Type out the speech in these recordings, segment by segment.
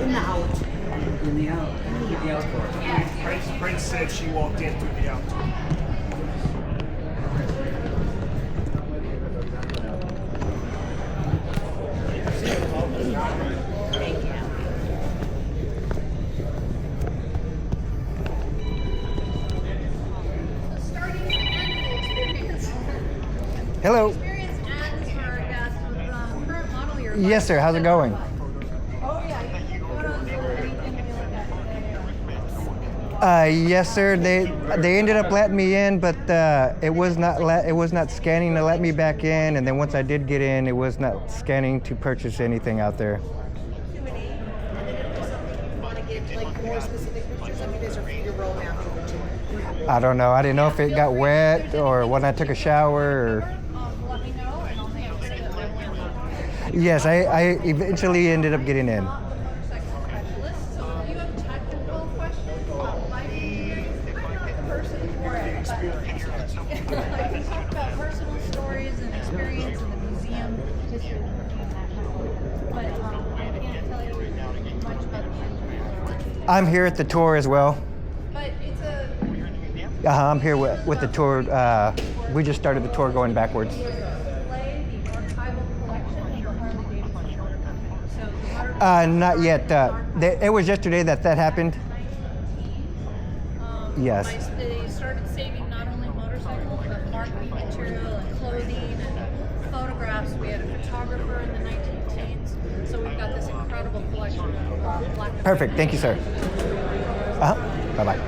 in the out. In the out. In the outdoor. Prince said she walked in through the outdoor. Hello. Experience ads for our guests with the current model year. Yes, sir. How's it going? Oh yeah, you can photos or anything we look at. Yes, sir. They ended up letting me in, but it was not scanning to let me back in. And then once I did get in, it was not scanning to purchase anything out there. Q&A, and then if there's something you want to get like more specific pictures of, you guys are free to roam afterwards. I don't know. I didn't know if it got wet or when I took a shower. Or... Let me know, and I'll make sure that I will. Yes, I eventually ended up getting in. Motorcycle specialist. So if you have technical questions about life engineering, I'm not the person for it. But I can talk about personal stories and experience in the museum, history of the museum, that kind of thing. But I can't tell you much about the engineering. I'm here at the tour as well. But it's a I'm here with the tour. We just started the tour going backwards. display the archival collection of the Harley Davidson motorcycles. So the motor- Not yet. It was yesterday that happened. 1919, Yes. They started saving not only motorcycles, but marketing material and clothing and photographs. We had a photographer in the 19 teens. So we've got this incredible collection of black and Perfect. white. Thank you, sir. Bye-bye.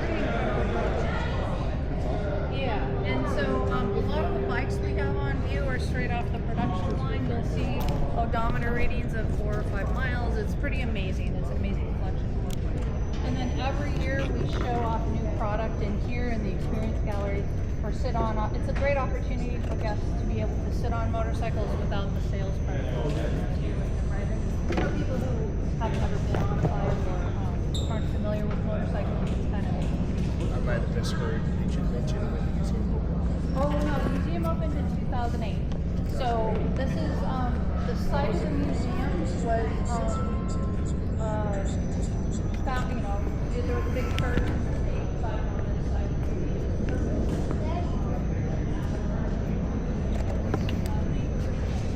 Yeah, and so a lot of the bikes we have on view are straight off the production line. You'll see odometer readings of 4 or 5 miles. It's pretty amazing. It's an amazing collection. And then every year we show off new product in here in the Experience Gallery or sit on. It's a great opportunity for guests to be able to sit on motorcycles without the sales pressure. For people who have never been on a bike or aren't familiar with motorcycles, it's kind of I might have misheard. Did you mention when the museum opened? Oh no, the museum opened in 2008. So this is the site of the museum was found. You know, there was a big curtain on this side.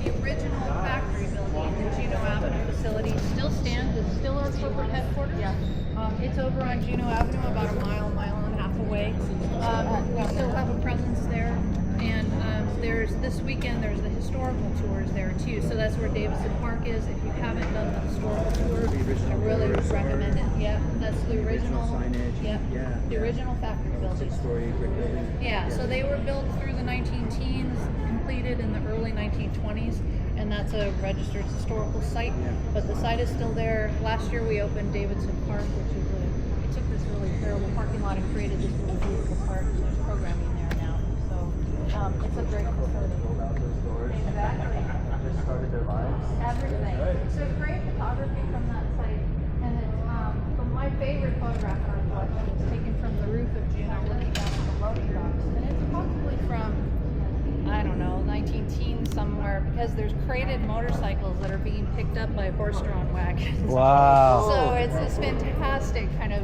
The original factory building, the Juneau Avenue facility, still stands. It's still our corporate headquarters. Yeah. It's over on Juneau Avenue, about a mile and a half away. We still have a presence there. And this weekend there's the historical tours there too. So that's where Davidson Park is. If you haven't done the historical tour, I really would recommend it. Yep, that's the original. Yep, the original factory building. Yeah, so they were built through the 19 teens, completed in the early 1920s, and that's a registered historical site. But the site is still there. Last year we opened Davidson Park, which is we took this really terrible parking lot and created this really beautiful park. So there's programming there now. So it's a great facility. Exactly. Everything. So great photography from that site. And it's from my favorite photograph in our collection is taken from the roof of Juneau looking down at the loading docks. And it's probably from, I don't know, 19 teens somewhere, because there's crated motorcycles that are being picked up by horse-drawn wagons. Wow. So it's this fantastic kind of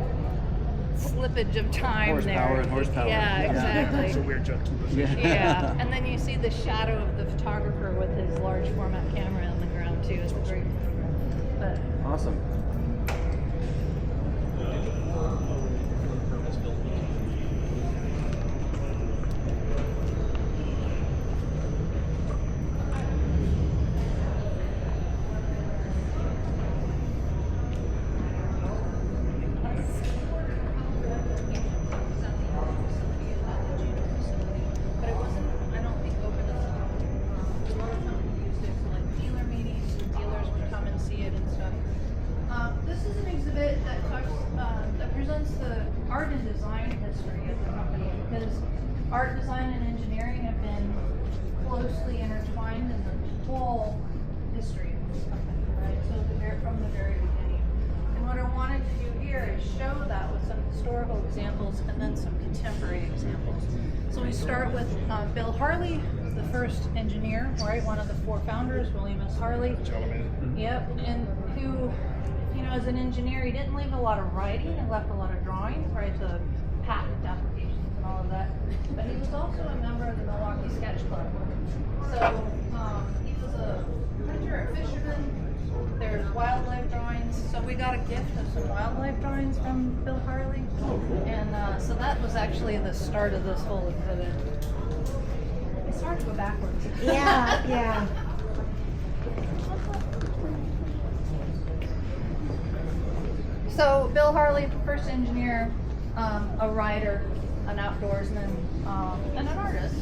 slippage of time there. Horsepower. Yeah, exactly. It's a weird juxtaposition. Yeah, and then you see the shadow of the photographer with his large format camera on the ground too. It's a great photograph. But Awesome. but it wasn't, I don't think, open to a lot of companies used it for like dealer meetings, and dealers would come and see it and stuff. This is an exhibit that talks, that presents the art and design history of the company, because art, design, and engineering have been closely intertwined in the whole history of this company, right? So from the very beginning. And what I wanted to do here is show that with some historical examples and then some contemporary examples. So we start with Bill Harley, the first engineer, right? One of the 4 founders, William S. Harley. Gentlemen. Yep, and who, as an engineer, he didn't leave a lot of writing, he left a lot of drawings, right, the patent applications and all of that. But he was also a member of the Milwaukee Sketch Club. So he was a hunter, a fisherman. There's wildlife drawings. So we got a gift of some wildlife drawings from Bill Harley. And so that was actually the start of this whole exhibit. It's hard to go backwards. Yeah, yeah. So Bill Harley, first engineer, a writer, an outdoorsman, and an artist.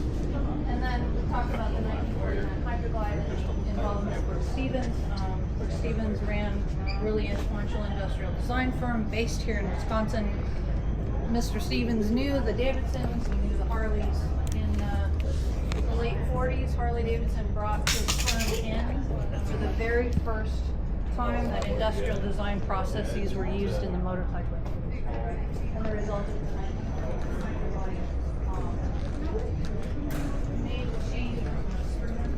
And then we talk about the 1949 Hydroglide and the involvement of Brooks Stevens. Brooks Stevens ran a really influential industrial design firm based here in Wisconsin. Mr. Stevens knew the Davidsons, he knew the Harleys. In the late 40s, Harley Davidson brought his firm in for the very first time that industrial design processes were used in the motorcycle. And the result is the 1949 made the change from the Sprinter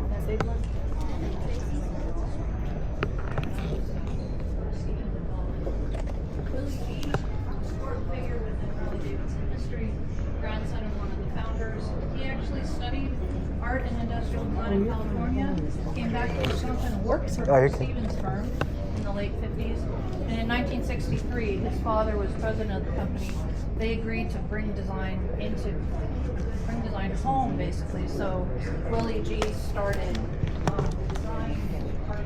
that big one. Willie G, important figure within Harley-Davidson history, grandson of one of the founders. He actually studied art and industrial design in California, came back to Wisconsin and worked for Brooks Stevens' firm in the late 50s. And in 1963, his father was president of the company. They agreed to bring design home, basically. So Willie G started design art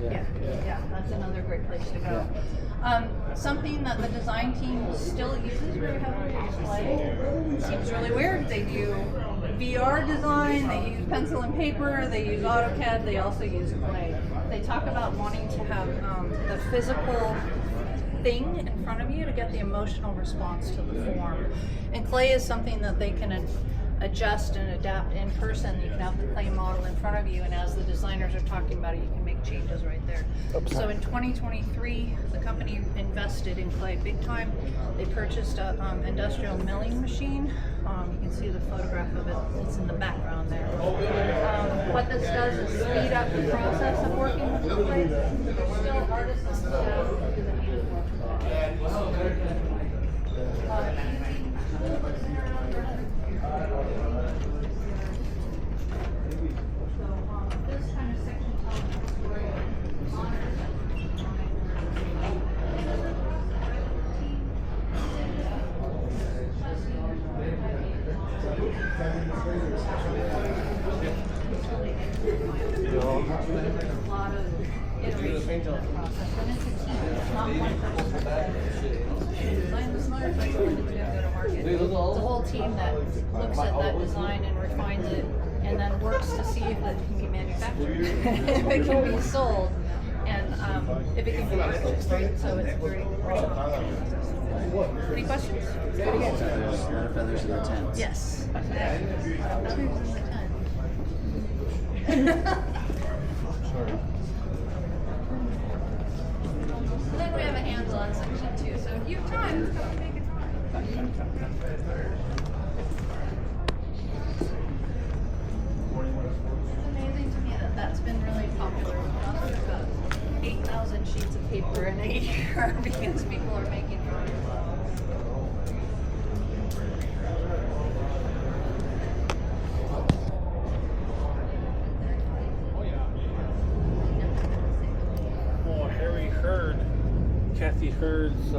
and that's another great place to go. Something that the design team still uses very heavily is Clay. Seems really weird. They do VR design, they use pencil and paper, they use AutoCAD, they also use Clay. They talk about wanting to have the physical thing in front of you to get the emotional response to the form. And Clay is something that they can adjust and adapt in person. You can have the clay model in front of you, and as the designers are talking about it, you can make changes right there. So in 2023, the company invested in Clay big time. They purchased an industrial milling machine. You can see the photograph of it. It's in the background there. What this does is speed up the process of working with the clay. There's still artisans that do the hand work. This kind of section tells the story of honors that a lot of iteration in that process, and it's a team. It's not one person. Design this motorcycle and it's going to go to market. It's a whole team that looks at that design and refines it, and then works to see if it can be manufactured, if it can be sold, and if it can be purchased. Right? So it's very complicated. Any questions? Feathers in the tent. Yes. Feathers in the tent. So then we have a hands-on section too. So if you have time, come and make it time. It's amazing to me that that's been really popular. We've got 8,000 sheets of paper in a year because people are making drawings. Kathy Hurd's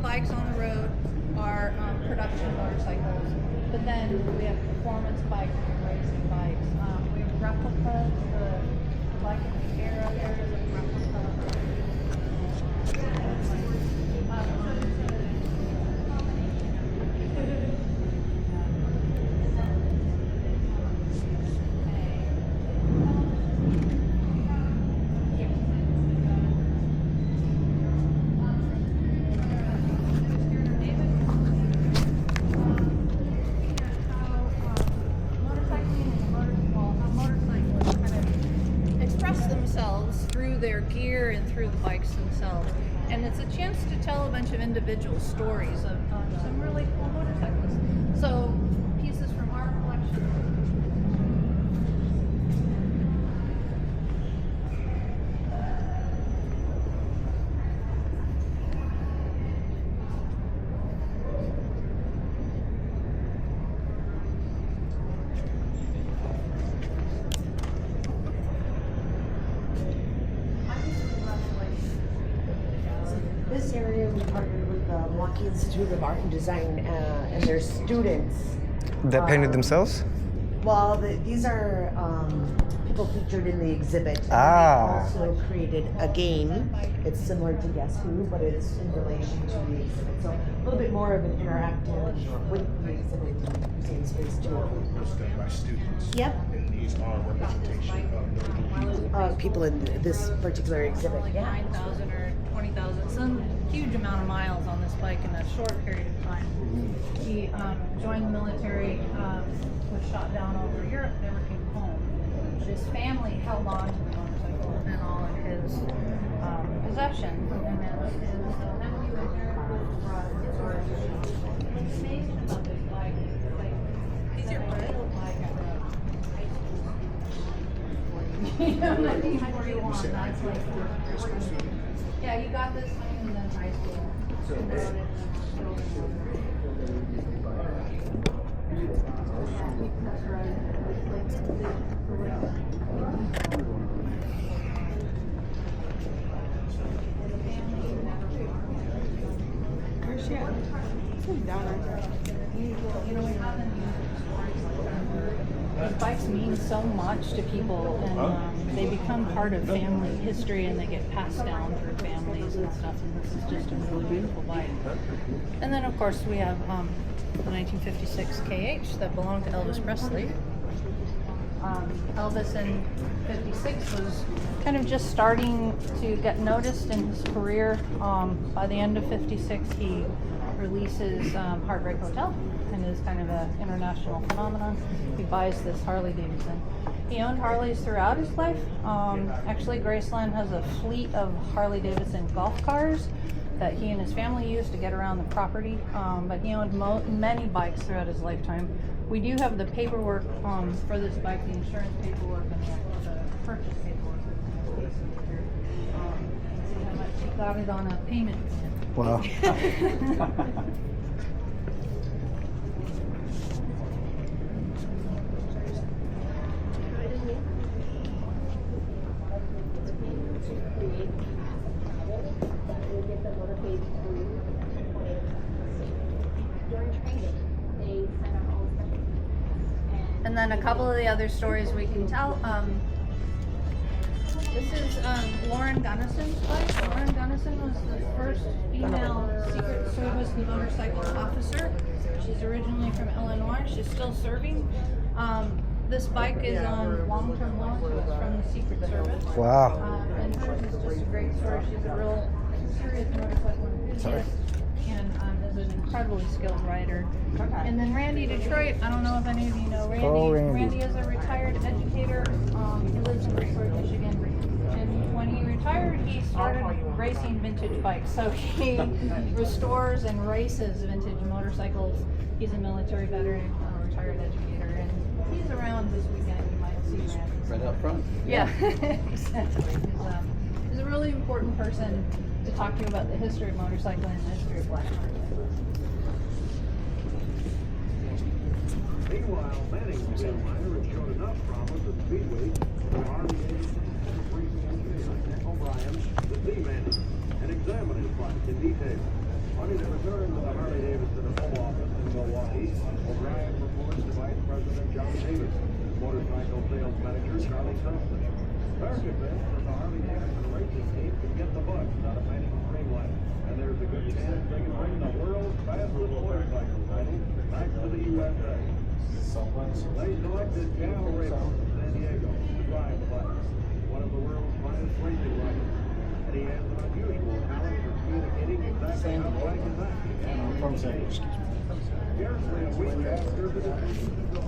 bikes on the road are production motorcycles, but then we have performance bikes and racing bikes. We have replicas. The bike in the air out there is a replica. Through their gear and through the bikes themselves. And it's a chance to tell a bunch of individual stories of some really cool motorcyclists. So pieces from our collection. This area we partnered with the Milwaukee Institute of Art and Design and their students. That painted themselves? Well, these are people featured in the exhibit. And Ah. They also created a game. It's similar to Guess Who, but it's in relation to the exhibit. So a little bit more of an interactive with the exhibit museum space too. Was done by students. Yep. And these are representation of the people. People in this particular exhibit. Like Yeah. 9,000 or 20,000, some huge amount of miles on this bike in a short period of time. He joined the military, was shot down over Europe, never came home. But his family held on to the motorcycle and all of his possessions. And then his nephew inherited brought what's amazing about this bike is like these are little bike I rode high school. You know what I mean? 41, that's like yeah, you got this when you was in high school. Where's she at? Down right there. You know, we haven't used stories like that. These bikes mean so much to people, and they become part of family history, and they get passed down through families and stuff. And this is just a really beautiful bike. And then, of course, we have the 1956 KH that belonged to Elvis Presley. Elvis in '56 was kind of just starting to get noticed in his career. By the end of '56, he releases Heartbreak Hotel, and is kind of an international phenomenon. He buys this Harley Davidson. He owned Harleys throughout his life. Actually, Graceland has a fleet of Harley Davidson golf cars that he and his family used to get around the property. But he owned many bikes throughout his lifetime. We do have the paperwork for this bike, the insurance paperwork and the purchase paperwork. See how much he got it on a payment. Wow. And then a couple of the other stories we can tell. This is Lauren Gunnison's bike. Lauren Gunnison was the first female Secret Service motorcycle officer. She's originally from Illinois. She's still serving. This bike is on long-term loan to us from the Secret Service. Wow. And hers is just a great story. She's a real serious motorcycle enthusiast and is an incredibly skilled rider. And then Randy Detroit, I don't know if any of you know Randy. Oh, Randy. Randy is a retired educator. He lives in Detroit, Michigan. And when he retired, he started racing vintage bikes. So he restores and races vintage motorcycles. He's a military veteran, retired educator, and he's around this weekend. You might see Randy. Right up front. Yeah, exactly. He's a really important person to talk to you about the history of motorcycling and the history of black motorcycles. Meanwhile, Manning Carolina has shown enough promise at Speedway for Army racing engineer Nick O'Brien to see Manning and examine his bike in detail. On his return to the Harley-Davidson home office in Milwaukee, O'Brien reports to Vice President John Davis, motorcycle sales manager Charlie Preston. American says that the Harley-Davidson racing team can get the bucks out of Manning Streamline, and there's a good chance they can win the world's fastest motorcycle title back to the USA. They selected Cal Ramos from San Diego to drive the bike, one of the world's finest racing riders, and he has an unusual talent for communicating exactly how the bike is acting. From San Diego, excuse me. Scarcely a week after the decision to go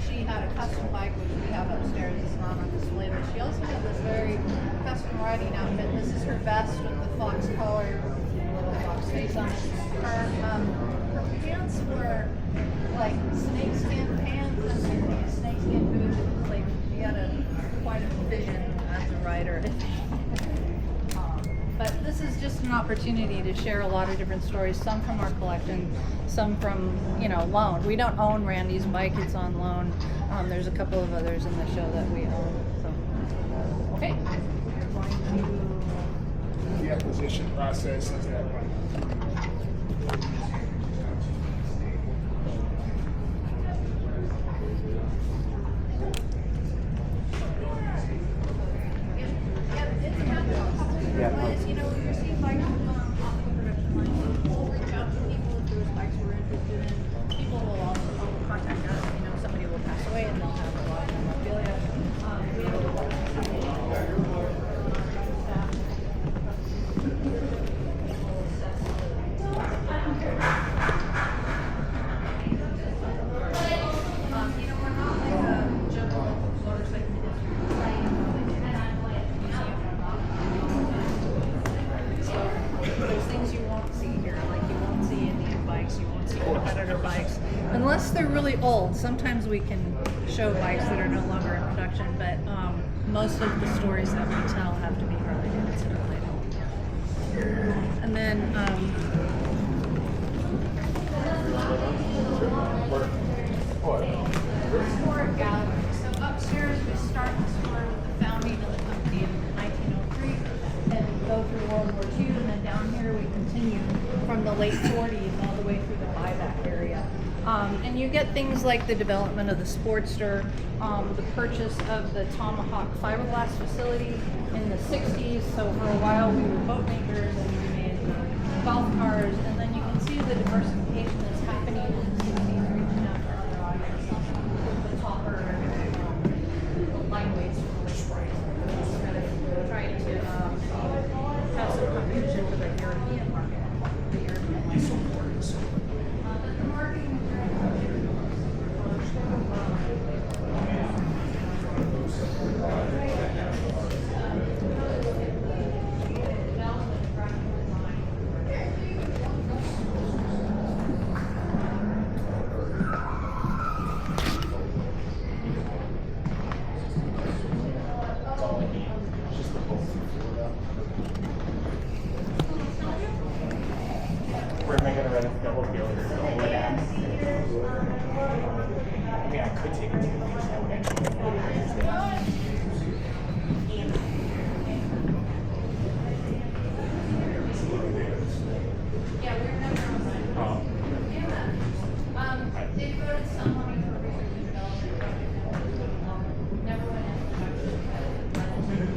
She had a custom bike, which we have upstairs. It's not on display, but she also had this very custom riding outfit. This is her vest with the fox collar, fox face on it. Her pants were like snakeskin pants and snakeskin boots. It was like she had quite a vision as a rider. But this is just an opportunity to share a lot of different stories, some from our collection, some from, loan. We don't own Randy's bike, it's on loan. There's a couple of others in the show that we own. So, okay. We're going The acquisition process is that one. We receive bikes off the production line. We'll reach out to people if there's bikes we're interested in. People will also contact us. Somebody will pass away and they'll have a lot of memorabilia. We have a lot of staff. We're not like a general motorcycle there's things you won't see here, like you won't see Indian bikes, you won't see competitor bikes, unless they're really old. Sometimes we can show bikes that are no longer in production, but most of the stories that we tell have to be Harley Davidson related. And then historic gallery. So upstairs we start the story with the founding of the company in 1903 and go through World War II, and then down here we continue from the late 40s all the way through the buyback area. And you get things like the development of the Sportster, the purchase of the Tomahawk fiberglass facility in the 60s. So for a while we were boat makers and we made golf cars, and then you can see the diversification that's happening in the 60s, reaching out to other audience with the topper, the lightweights for the lake race, trying to have some competition for the European market. The European market. The marketing is very Where am I going to run a double field or double adapt? I mean, I could take it to the beach. That would actually be Yeah, we're never on site. They put some money for research and development project. Never went into production.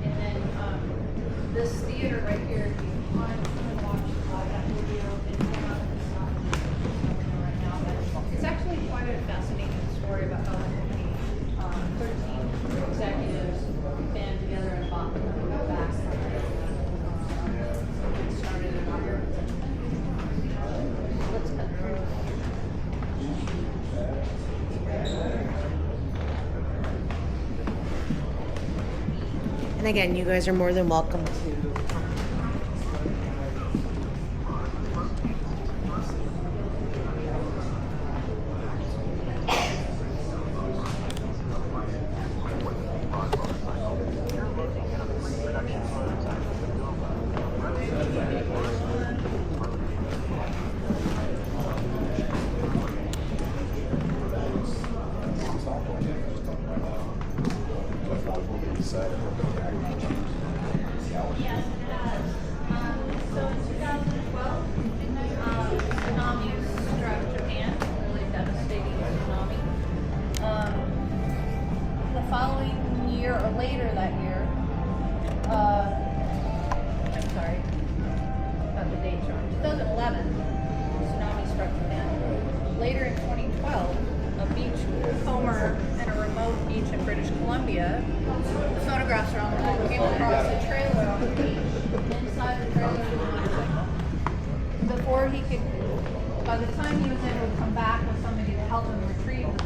And then this theater right here, if you want to watch that video, it's not right now, but it's actually quite a fascinating story about how the company, 13 executives band together and bought the company back. Started in our let's cut through. And again, you guys are more than welcome to by the time he was able to come back with somebody to help him retrieve the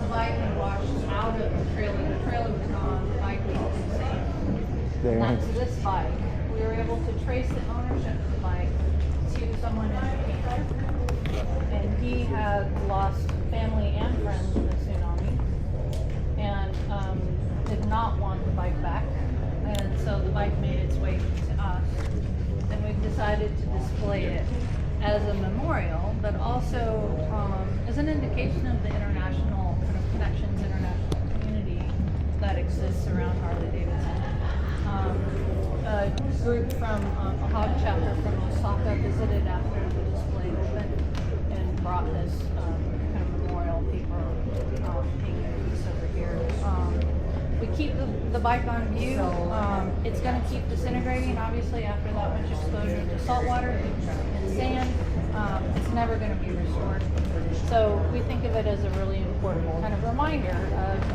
bike had washed out of the trailer was gone, the bike was insane. Dang. Not to this bike. We were able to trace the ownership of the bike to someone in Japan. And he had lost family and friends in the tsunami and did not want the bike back. And so the bike made its way to us. And we've decided to display it as a memorial, but also as an indication of the international kind of connections, international community that exists around Harley Davidson. A group from a hog chapter from Osaka visited after the display opened and brought this kind of memorial paper hanging piece over here. We keep the bike on view. It's going to keep disintegrating, obviously, after that much exposure to salt water and sand. It's never going to be restored. So we think of it as a really important kind of reminder of,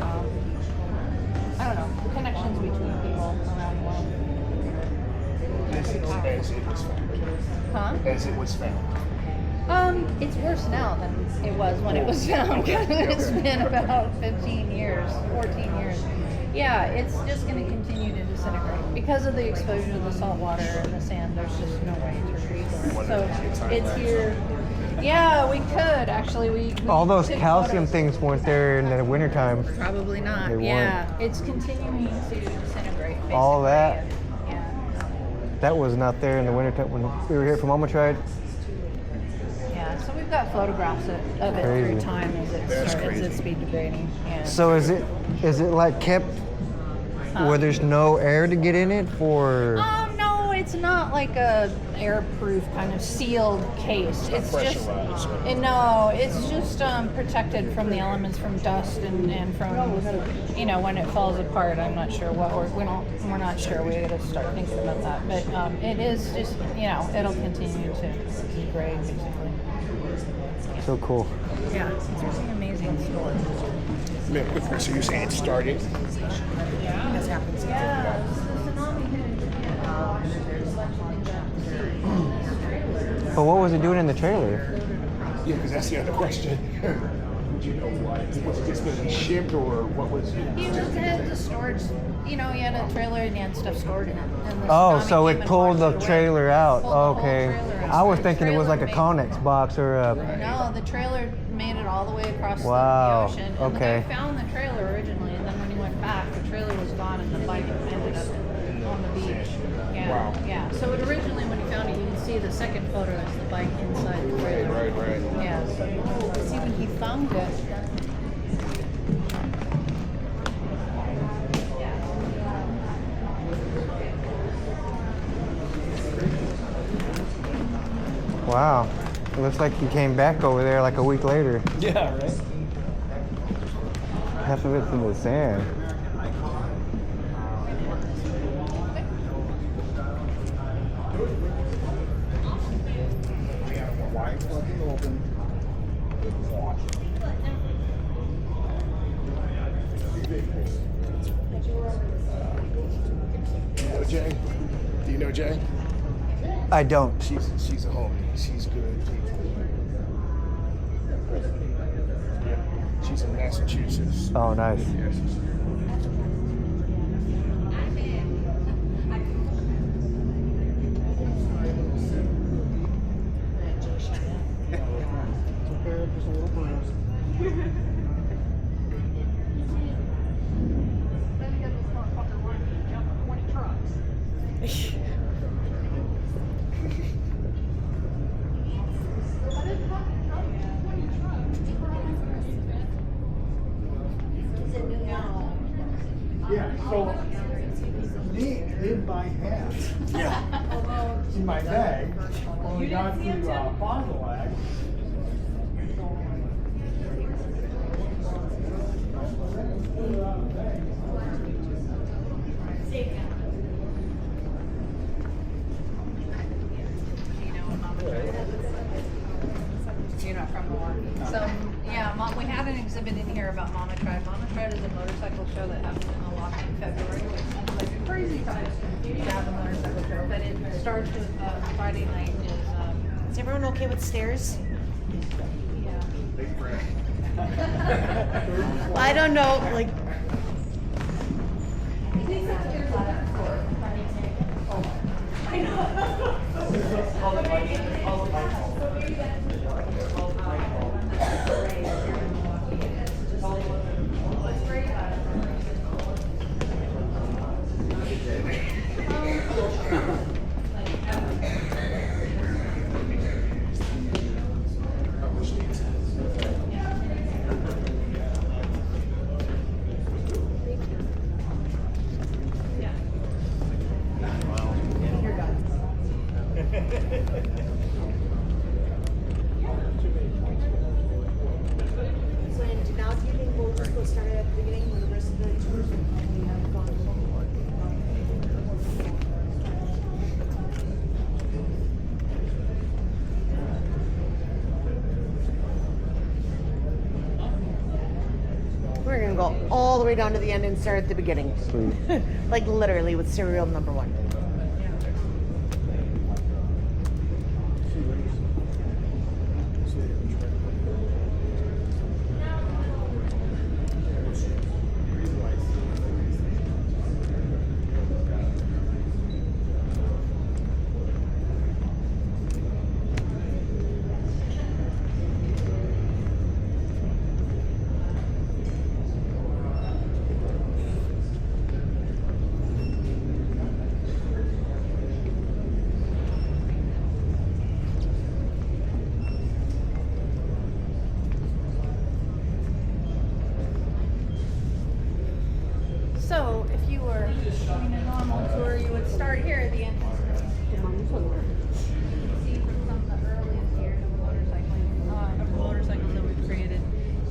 I don't know, the connections between people around the world. As it was found. Huh? As it was found. It's worse now than it was when it was found. It's been about 15 years, 14 years. Yeah, it's just going to continue to disintegrate because of the exposure to the salt water and the sand. There's just no way to restore it. So it's here. Yeah, we could actually. We All those took calcium photos. things weren't there in the wintertime. Probably not. They Yeah, it's continuing to disintegrate. Basically. All that? Yeah. That was not there in the wintertime when we were here for Mama Tried. Yeah. So we've got photographs of it Crazy. through time as it's been degrading. Yeah. So is it like kept where there's no air to get in it for? No, it's not like a airproof kind of sealed case. It's just no, it's just protected from the elements, from dust and from when it falls apart. I'm not sure what we're not sure. We got to start thinking about that. But it is just it'll continue to degrade basically. So cool. Yeah, it's really amazing story. So you're saying it started? Yeah, the tsunami hit in Japan and washed a bunch of things out to sea. But what was it doing in the trailer? Yeah, because that's the other question. Would you know why? Was it just being shipped or what was it? He just had the storage, he had a trailer and he had stuff stored in it. And the Oh, tsunami so came it and pulled the washed it away. trailer out. Pulled the whole Okay. trailer out. I was The thinking it was like a trailer Connex box or a. No, the trailer made it all the way across Wow, the ocean. And okay. the guy found the trailer originally, and then when he went back, the trailer was gone and the bike ended up on the beach. Yeah, Wow. yeah. So it originally, when he found it, you can see the second photo is the bike inside the trailer. Right. Yeah, so see when he found it. Wow. It looks like he came back over there like a week later. Yeah, right. Half of it's in the sand. Wide fucking open. You know Jay? Do you know Jay? I don't. She's a homie. She's good. Yeah. She's in Massachusetts. Oh, nice. Yeah, so they live by hand. Yeah. In my bag, when we got to Fond du Lac. From Milwaukee. So yeah, we had an exhibit in here about Mama Tried. Mama Tried is a motorcycle show that happens in Milwaukee in February, which is like a crazy time to have a motorcycle show. But it starts with Friday night. Is everyone okay with stairs? I don't know, like. You're done. So now do you think we'll just go start it at the beginning with the rest of the tours and we have gone We're gonna go all the way down to the end and start at the beginning. Sweet. Like literally with serial number 1. So, if you were doing a normal tour, you would start here at the entrance. You can see from some of the earliest years of motorcycles that we've created,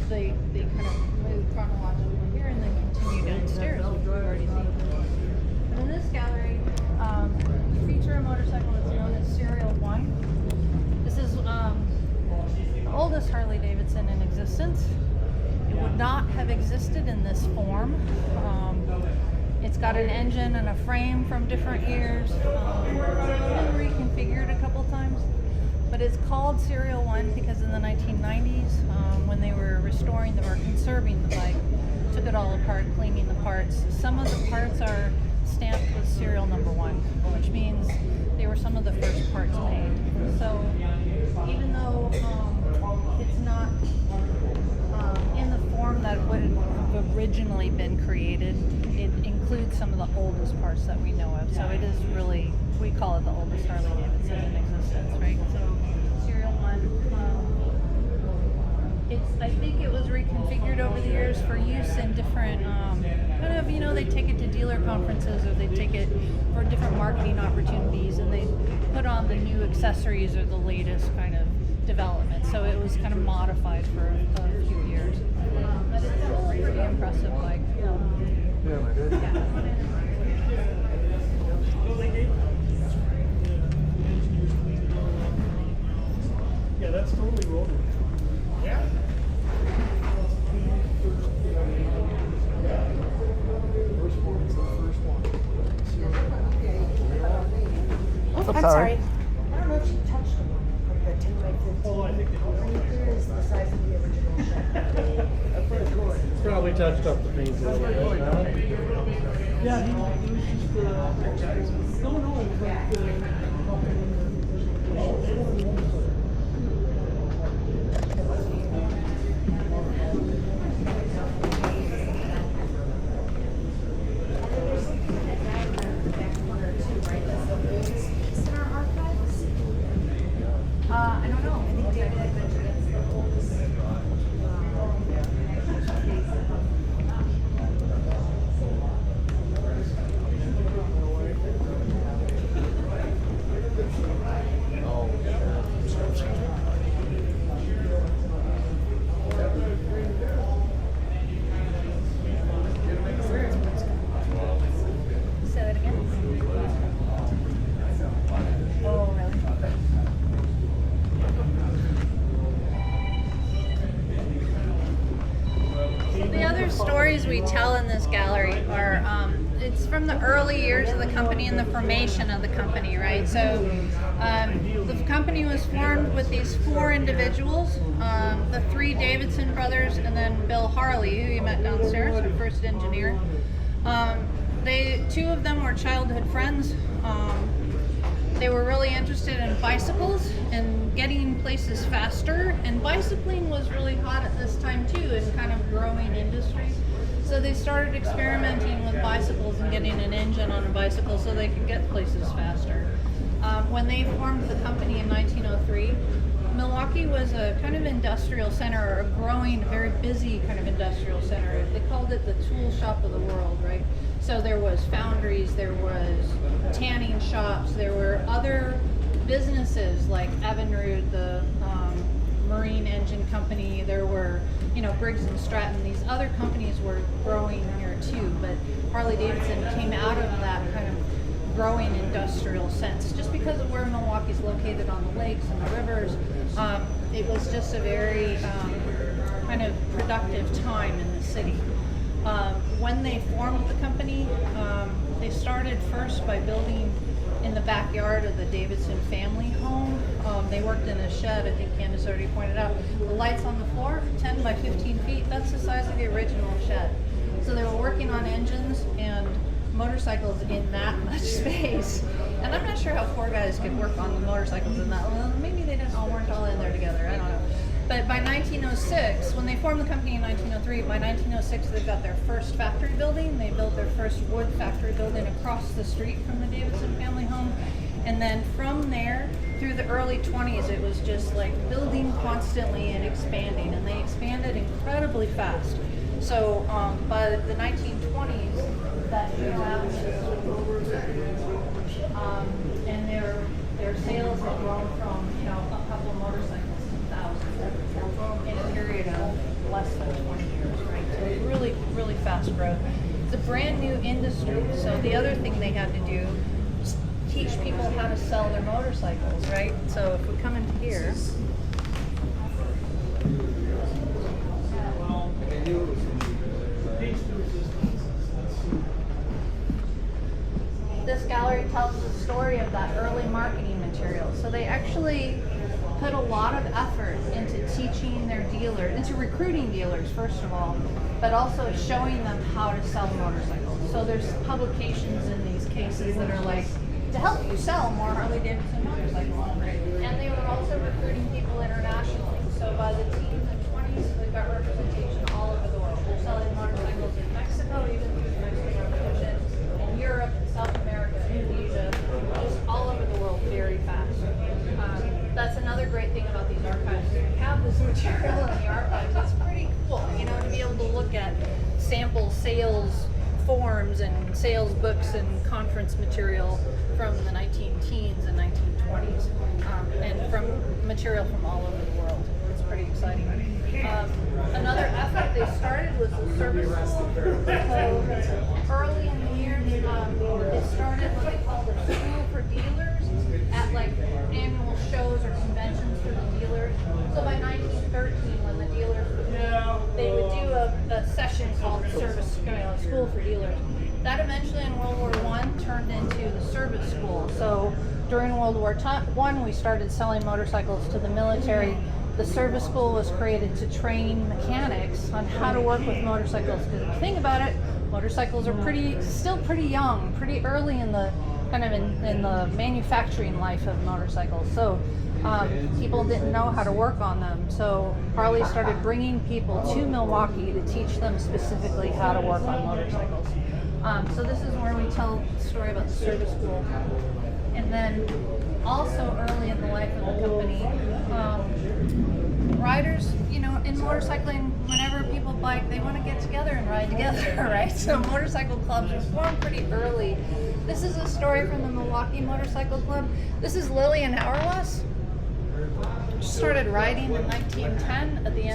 they kind of move chronologically here and then continue downstairs, which we've already seen. But in this gallery, we feature a motorcycle that's known as Serial 1. This is the oldest Harley Davidson in existence. It would not have existed in this form. It's got an engine and a frame from different years. It's been reconfigured a couple times, but it's called Serial 1 because in the 1990s, when they were restoring or conserving the bike, took it all apart, cleaning the parts. Some of the parts are stamped with serial number 1, which means they were some of the first parts made. So even though it's not in the form that would have originally been created, it includes some of the oldest parts that we know of. So it is really, we call it the oldest Harley Davidson in existence, right? So Serial 1. I think it was reconfigured over the years for use in different, kind of, they take it to dealer conferences or they take it for different marketing opportunities and they put on the new accessories or the latest kind of development. So it was kind of modified for a few years. But it's still a pretty impressive bike. Yeah, my good. Yeah, that's totally rotary. Yeah. First one is the first one. Oh, I'm sorry. sorry. I don't know if she touched them. Like the 10 by 15. Oh, I think Here is the size of the original shed. It's probably touched up the paint a little bit, huh? Yeah, he was just no, it was like I don't know. I think David had mentioned it's the oldest. Say that again. Oh, really? The other stories we tell in this gallery are, it's from the early years of the company and the formation of the company, right? So the company was formed with these 4 individuals, the 3 Davidson brothers, and then Bill Harley, who you met downstairs, our first engineer. 2 of them were childhood friends. They were really interested in bicycles and getting places faster, and bicycling was really hot at this time too, and kind of growing industry. So they started experimenting with bicycles and getting an engine on a bicycle so they could get places faster. When they formed the company in 1903, Milwaukee was a kind of industrial center, or a growing, very busy kind of industrial center. They called it the tool shop of the world, right? So there was foundries, there was tanning shops, there were other businesses like Evinrude, the marine engine company. There were, Briggs and Stratton. These other companies were growing here too, but Harley-Davidson came out of that kind of growing industrial sense. Just because of where Milwaukee's located on the lakes and the rivers, it was just a very kind of productive time in the city. When they formed the company, they started first by building in the backyard of the Davidson family home. They worked in a shed, I think Candace already pointed out. The lights on the floor, 10 by 15 feet, that's the size of the original shed. So they were working on engines and motorcycles in that much space. And I'm not sure how 4 guys could work on the motorcycles in that. Well, maybe they didn't all in there together, I don't know. But by 1906, when they formed the company in 1903, by 1906 they got their first factory building. They built their first wood factory building across the street from the Davidson family home. And then from there, through the early 20s, it was just like building constantly and expanding. And they expanded incredibly fast. So by the 1920s, that and their sales had grown from a couple of motorcycles to thousands in a period of less than 20 years, right? So really, really fast growth. It's a brand new industry. So the other thing they had to do was teach people how to sell their motorcycles, right? So if we come into here. This gallery tells the story of that early marketing material. So they actually put a lot of effort into teaching their dealers, into recruiting dealers first of all, but also showing them how to sell motorcycles. So there's publications in these cases that are like, to help you sell more Harley-Davidson motorcycles. And they were also recruiting people internationally. So by the teens and 20s, they've got representation all over the world. They're selling motorcycles in Mexico, even through the Mexican Revolution, in Europe, South America, Indonesia, just all over the world very fast. That's another great thing about these archives. We have this material in the archives. It's pretty cool, to be able to look at sample sales forms and sales books and conference material from the 19-teens and 1920s, and from material from all over the world. It's pretty exciting. Another effort they started was the service school. So early in the year, they started what they called a school for dealers at like annual shows or conventions for the dealers. So by 1913, when the dealers they would do a session called Service School for Dealers. That eventually in World War I turned into the service school. So during World War I, we started selling motorcycles to the military. The service school was created to train mechanics on how to work with motorcycles. Because if you think about it, motorcycles are still pretty young, pretty early in the kind of in the manufacturing life of motorcycles. So people didn't know how to work on them. So Harley started bringing people to Milwaukee to teach them specifically how to work on motorcycles. So this is where we tell the story about the service school. And then also early in the life of the company, riders, in motorcycling, whenever people bike, they want to get together and ride together, right? So motorcycle clubs were formed pretty early. This is a story from the Milwaukee Motorcycle Club. This is Lillian Auerwas. She started riding in 1910 at the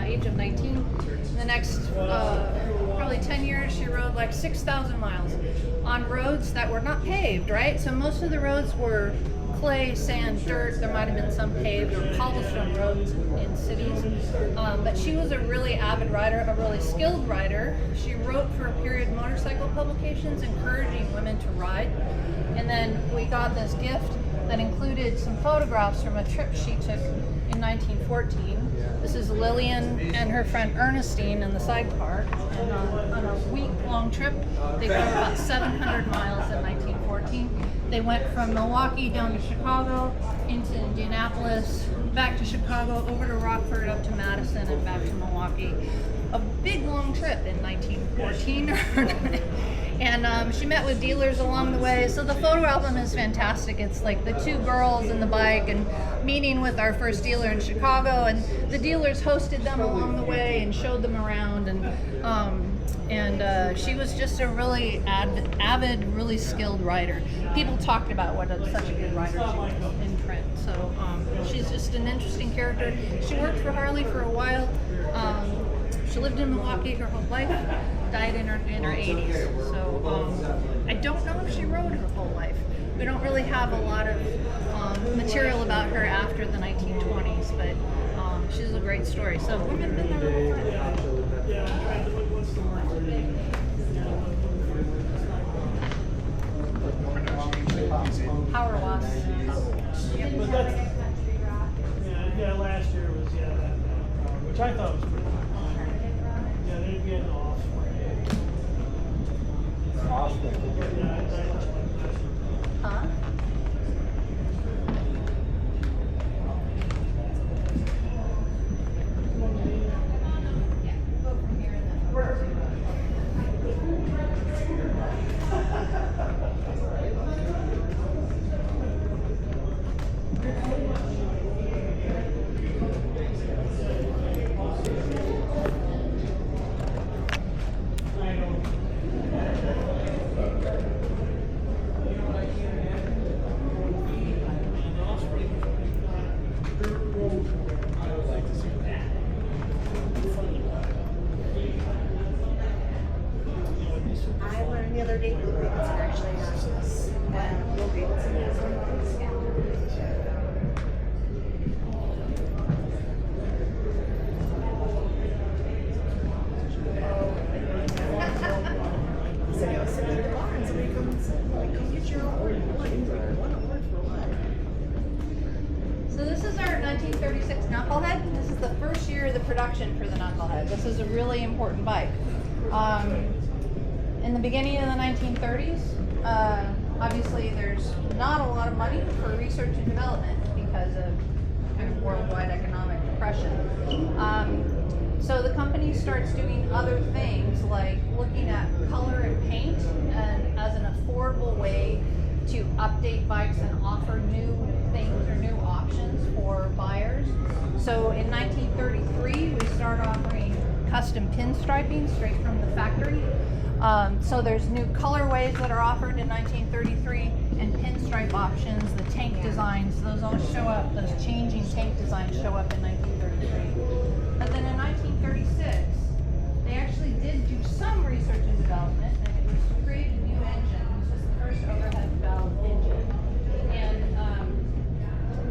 age of 19. In the next probably 10 years, she rode like 6,000 miles on roads that were not paved, right? So most of the roads were clay, sand, dirt. There might have been some paved or cobblestone roads in cities. But she was a really avid rider, a really skilled rider. She wrote for a period motorcycle publications encouraging women to ride. And then we got this gift that included some photographs from a trip she took in 1914. This is Lillian and her friend Ernestine in the sidecar. And on a week-long trip, they covered about 700 miles in 1914. They went from Milwaukee down to Chicago, into Indianapolis, back to Chicago, over to Rockford, up to Madison, and back to Milwaukee. A big long trip in 1914. And she met with dealers along the way. So the photo album is fantastic. It's like the two girls in the bike and meeting with our first dealer in Chicago, and the dealers hosted them along the way and showed them around. And she was just a really avid, really skilled writer. People talked about what such a good writer she was in print. So she's just an interesting character. She worked for Harley for a while. She lived in Milwaukee her whole life, died in her 80s. So I don't know if she rode her whole life. We don't really have a lot of material about her after the 1920s, but she's a great story. So women been there a long time. Power Wash. But that's, yeah, last year was, which I thought was pretty good. Yeah, they're getting off. Huh? I learned the other day that Davidson actually has this. And Will Davidson has one. He said, I was sitting at the bar and somebody comes and said, like, come get your award. He's like, what award for what? So this is our 1936 Knucklehead. This is the first year of the production for the Knucklehead. This is a really important bike. In the beginning of the 1930s, obviously there's not a lot of money for research and development because of kind of worldwide economic depression. So the company starts doing other things like looking at color and paint and as an affordable way to update bikes and offer new things or new options for buyers. So in 1933, we start offering custom pinstriping straight from the factory. So there's new colorways that are offered in 1933 and pinstripe options, the tank designs, those all show up, those changing tank designs show up in 1933. But then in 1936, they actually did do some research and development, and it was to create a new engine. This was the first overhead valve engine. And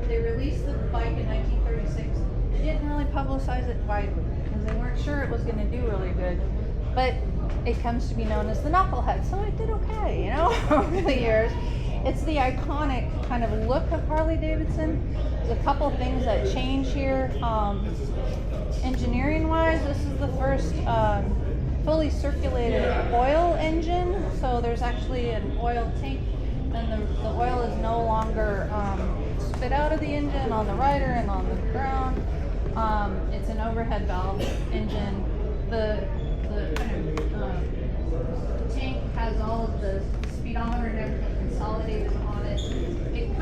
they released the bike in 1936. They didn't really publicize it widely because they weren't sure it was going to do really good. But it comes to be known as the Knucklehead, so it did okay, you know, over the years. It's the iconic kind of look of Harley-Davidson. There's a couple things that change here. Engineering-wise, this is the first fully circulated oil engine. So there's actually an oil tank, and the oil is no longer spit out of the engine on the rider and on the ground. It's an overhead valve engine. The tank has all of the speedometer and everything consolidated on it. It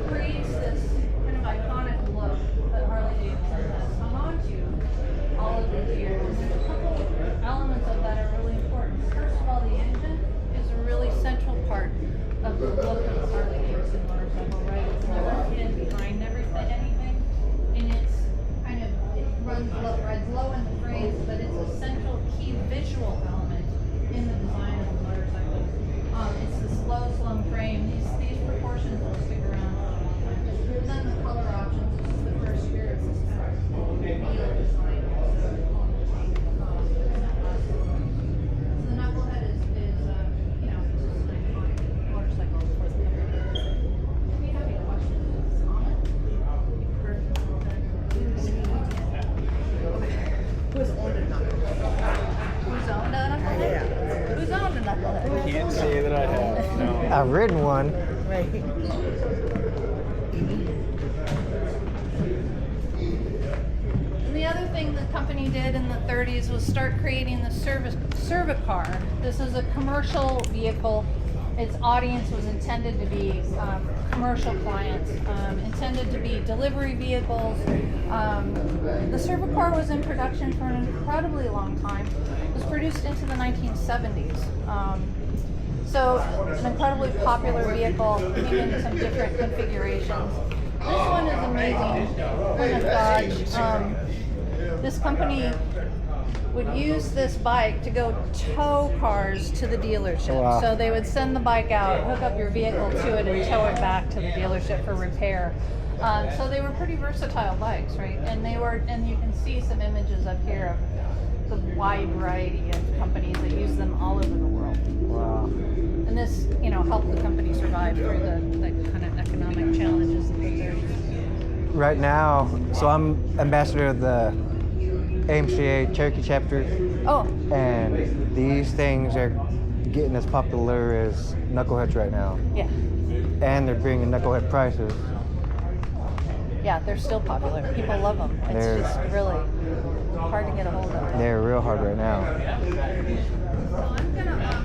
creates this kind of iconic look that Harley-Davidson has hung on to all of these years. There's a couple elements of that are really important. First of all, the engine is a really central part of the look of the Harley-Davidson motorcycle, right? It's never hidden behind anything, and it's kind of, rides low in the frame, but it's a central key visual element in the design of the motorcycle. It's the slow slung frame. These proportions will stick around for a long time. Then the color options. This is the first year of this kind of reveal design. So the Knucklehead is it's just an iconic motorcycle for the company. I'd be happy to watch I've ridden one. Right. And the other thing the company did in the 30s was start creating the Servicar. This is a commercial vehicle. Its audience was intended to be commercial clients, intended to be delivery vehicles. The Servicar was in production for an incredibly long time. It was produced into the 1970s. So an incredibly popular vehicle, came in some different configurations. This one is amazing. Plymouth Dodge. This company would use this bike to go tow cars to the dealership. Wow. So they would send the bike out, hook up your vehicle to it, and tow it back to the dealership for repair. So they were pretty versatile bikes, right? And you can see some images up here of the wide variety of companies that use them all over the world. Wow. And this, helped the company survive through the kind of economic challenges that they're. Right now, so I'm ambassador of the AMCA Cherokee chapter, Oh, and these things are getting as popular as knuckleheads right now. yeah. And they're bringing knucklehead prices. Yeah, they're still popular. People love them. It's They're- just really hard to get a hold of. They're real hard right now. So I'm gonna,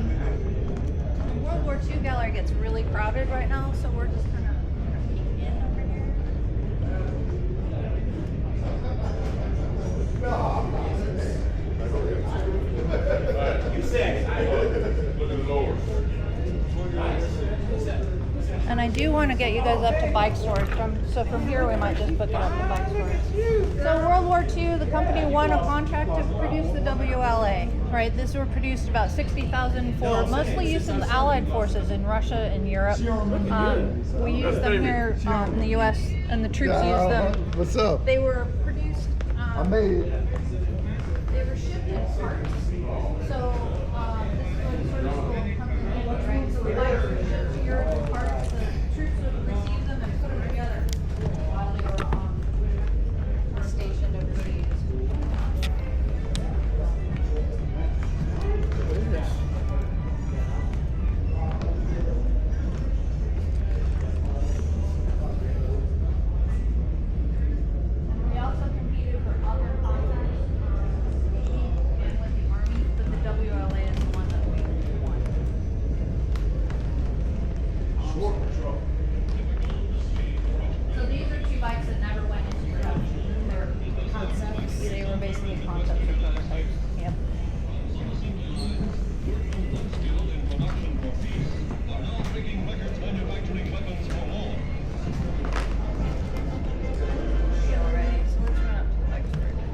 the World War II gallery gets really crowded right now, so we're just kind of peeking in over here. And I do want to get you guys up to bike storage. So from here, we might just book it up to bike storage. So World War II, the company won a contract to produce the WLA. Right, these were produced about 60,000 for mostly use in the Allied forces in Russia and Europe. We use them here in the U.S. and the troops use them. What's up? They were produced. I made it. They were shipped in parts. So this is sort of cool company, right? So the bikes were shipped to Europe in parts. The troops would receive them and put them together while they were stationed overseas. We also competed for other contracts and with the Army, but the WLA is the one that we won. So these are two bikes that never went into production. They're concepts. They were basically concepts or prototypes. Yep.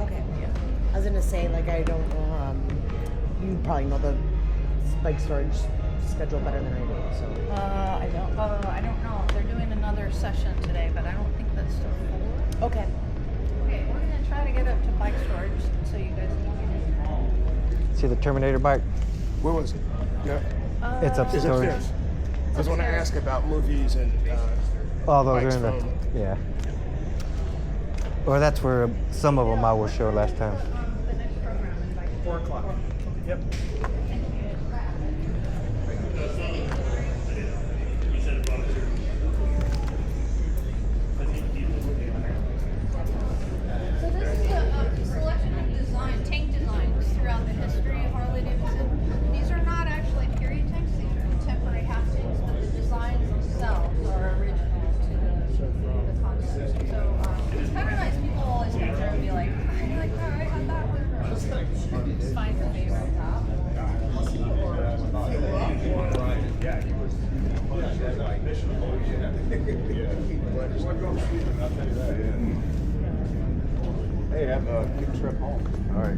Okay. I was gonna say, like, I don't know, you probably know the bike storage schedule better than I do, so. I don't know. They're doing another session today, but I don't think that's till 4. Okay. Okay, we're gonna try to get up to bike storage so you guys can. See the Terminator bike? Where was it? Yeah. It's It's upstairs. upstairs. I was want to ask about movies and All those bikes are in the, from- yeah. Or that's where some of them I was showed last time. The next program is bike. 4 o'clock. Yep. So this is a selection of tank designs throughout the history of Harley Davidson. These are not actually period tanks; these are contemporary half tanks, but the designs themselves are original to the concept. So it's kind of nice. People always come through and be like, "Oh, I had that one." It's fine for me, right? Yeah, he was. Hey, have a good trip home. All right.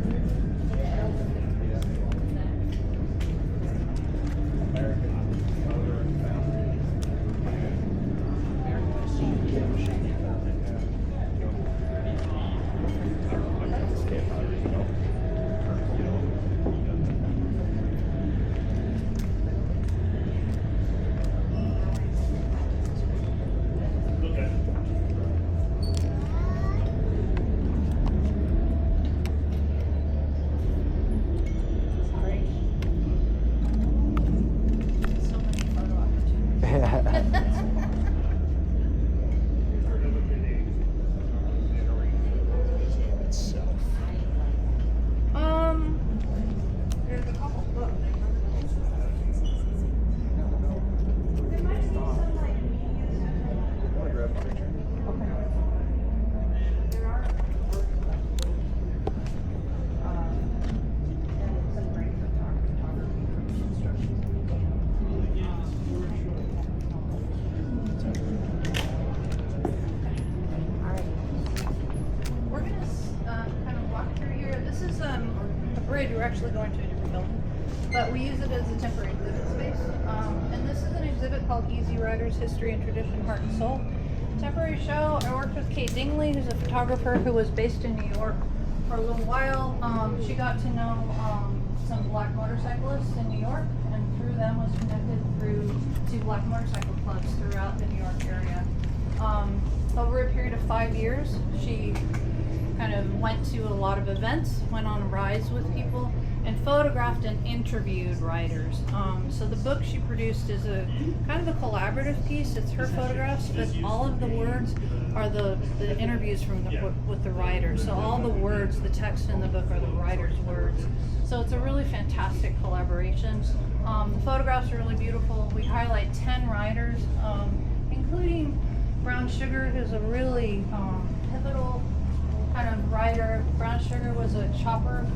bridge. We're actually going to a different building, but we use it as a temporary exhibit space. And this is an exhibit called Easy Riders: History and Tradition, Heart and Soul. Temporary show. I worked with Kate Dingley, who's a photographer who was based in New York for a little while. She got to know some black motorcyclists in New York, and through them was connected through to black motorcycle clubs throughout the New York area. Over a period of 5 years, she kind of went to a lot of events, went on rides with people, and photographed and interviewed riders. So the book she produced is a kind of a collaborative piece. It's her photographs, but all of the words are the interviews from with the riders. So all the words, the text in the book are the riders' words. So it's a really fantastic collaboration. The photographs are really beautiful. We highlight 10 riders, including Brown Sugar, who's a really pivotal kind of rider. Brown Sugar was a chopper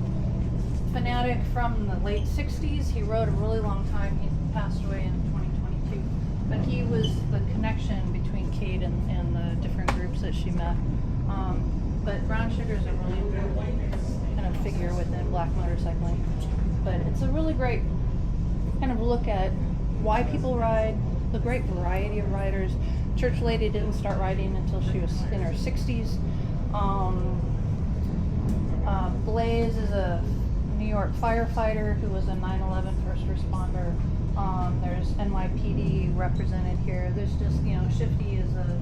fanatic from the late 60s. He rode a really long time. He passed away in 2022. But he was the connection between Kate and the different groups that she met. But Brown Sugar is a really important kind of figure within black motorcycling. But it's a really great kind of look at why people ride, the great variety of riders. Church Lady didn't start riding until she was in her 60s. Blaze is a New York firefighter who was a 9/11 first responder. There's NYPD represented here. There's just, Shifty is a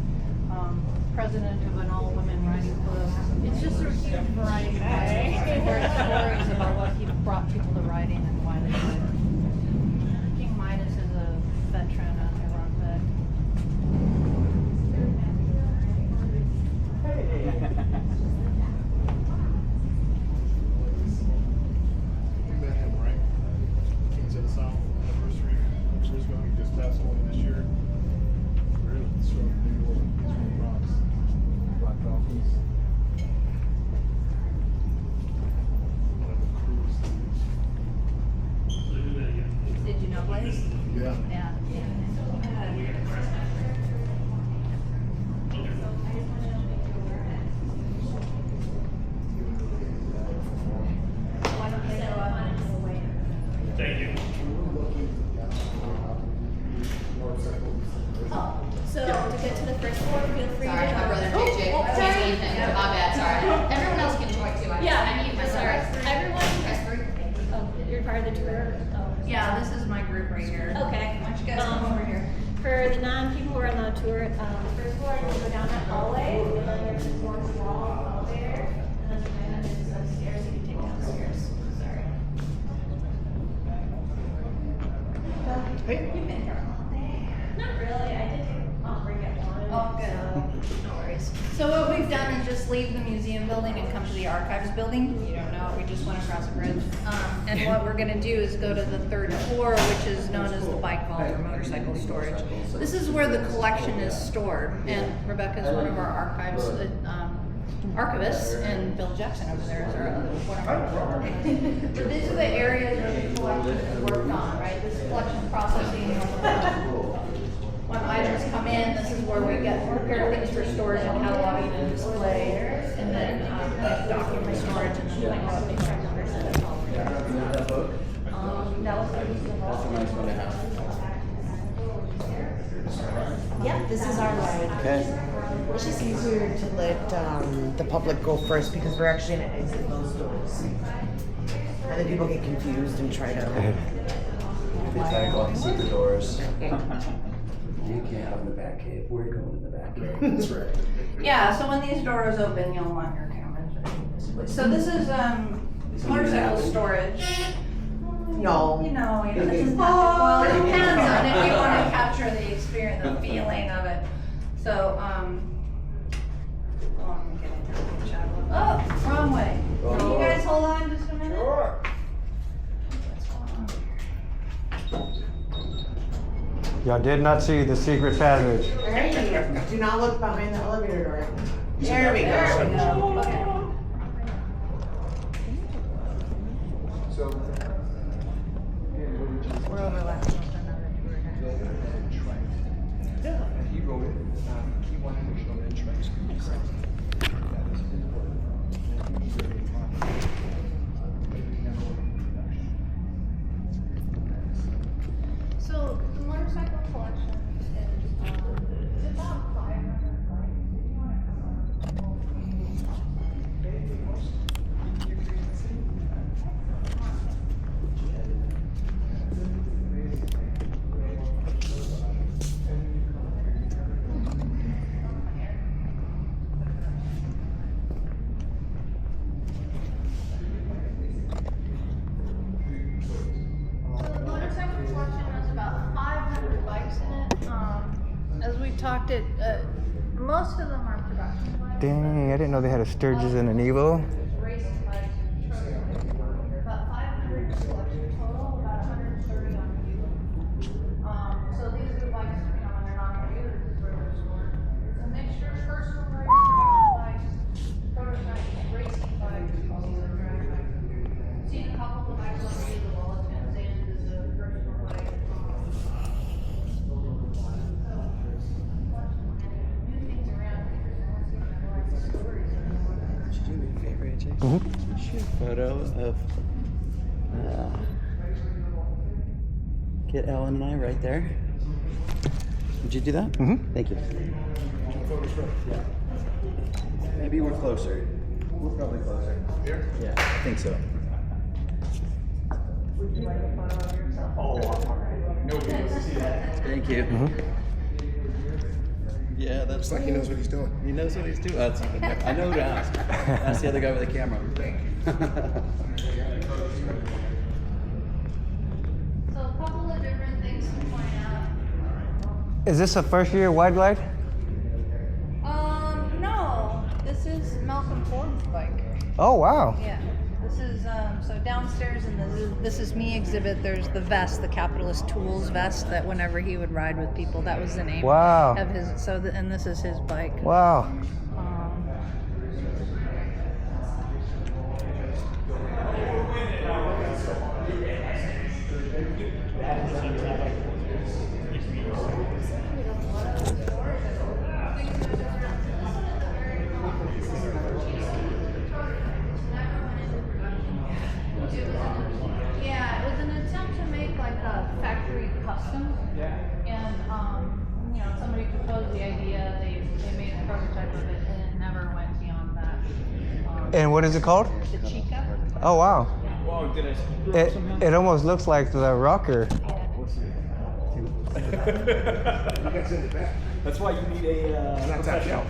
president of an all-women riding club. It's just a huge variety of riders. There are stories about what brought people to riding and why they did it. King Midas is a veteran, a Iraq vet. You met him, right? Kings of the South anniversary. Years ago, he just passed away this year. Really? He's from New York. He's from the Bronx. Black Falcons. One of the crews. Did you know Blaze? Yeah. Yeah. Why don't they go out and away? Thank you. So to get to the first floor, feel free Sorry, to. my brother JJ. Oh, He's sorry. Ethan. My bad, sorry. Everyone else can join too. I need myself. Everyone. Oh, you're part of the tour. Oh. Yeah, this is my group right here. Okay. Why don't you guys come over here? For the non-people who are on the tour, first floor, you go down that hallway, and then there's this one wall elevator, and then behind that is some stairs you can take downstairs. Sorry. Hey. You've been here all day. Not really. I did bring it one. Oh, good. So, no worries. So what we've done is just leave the museum building and come to the archives building. You don't know, we just went across a bridge. And what we're gonna do is go to the third floor, which is known as the bike vault or motorcycle storage. This is where the collection is stored, and Rebecca is one of our archives, archivists, and Bill Jackson over there is our other one of our. But these are the areas where the collection is worked on, right? This is collection processing. When items come in, this is where we get prepare things for storage and cataloging and display, and then like document storage and then like what they try to present. That was Yeah, this is our ride. Okay. It's just easier to let the public go first because we're actually gonna exit those doors. And then people get confused and try to. They try to go out the secret doors. You can't have in the back cave. We're going in the back cave. That's right. Yeah, so when these doors open, you'll want your cameras. So this is motorcycle storage. No. This is well, it depends on if you want to capture the experience, the feeling of it. So, oh, wrong way. Can you guys hold on just a minute? Sure. What's going on here? Y'all did not see the secret passage. Hey, do not look behind the elevator door. There we go. There we go. Okay. So. We're overlapping with another tour here. Yeah, he wrote it. He wanted to show the tracks. That is important. And he really wanted. Maybe never stocked at, most of them are production bikes. Dang, I didn't know they had a Sturgis and an Evo. Racing bikes, about 500 selection total, about 130 on view. So these are the bikes, you know, when they're not on view, this is where they're stored. It's a mixture of personal bikes, production bikes, prototypes, racing bikes, also drag bikes. Seen a couple of bikes on the wall, it's Van Zandt is a personal bike. New things around here, so I want to see if I like the stories anymore. Would you do me a favor, AJ? Mm-hmm. Shoot a photo of get Ellen and I right there. Would you do that? Mm-hmm. Thank you. Yeah. Maybe we're closer. We're probably closer. Here? Yeah, I think so. Nobody wants to see that. Thank you. Yeah, that's Looks like he knows what he's doing. He knows what he's doing. That's even better. I know who to ask. That's the other guy with the camera. Thank you. So a couple of different things to point out. Is this a first year wide glide? No, this is Malcolm Ford's bike. Oh, wow. Yeah, this is, so downstairs in this is me exhibit, there's the vest, the Capitalist Tools vest that whenever he would ride with people, that was the name Wow. of his, so, and this is his bike. Wow. Yeah, it was an attempt to make like a factory custom. And, you know, somebody proposed the idea, they made a prototype of it, and it never went beyond that. And what is it called? The Chica. Oh, wow. Whoa, did I screw up It, somehow? it almost looks like the rocker. That's why you need a Not top shelf.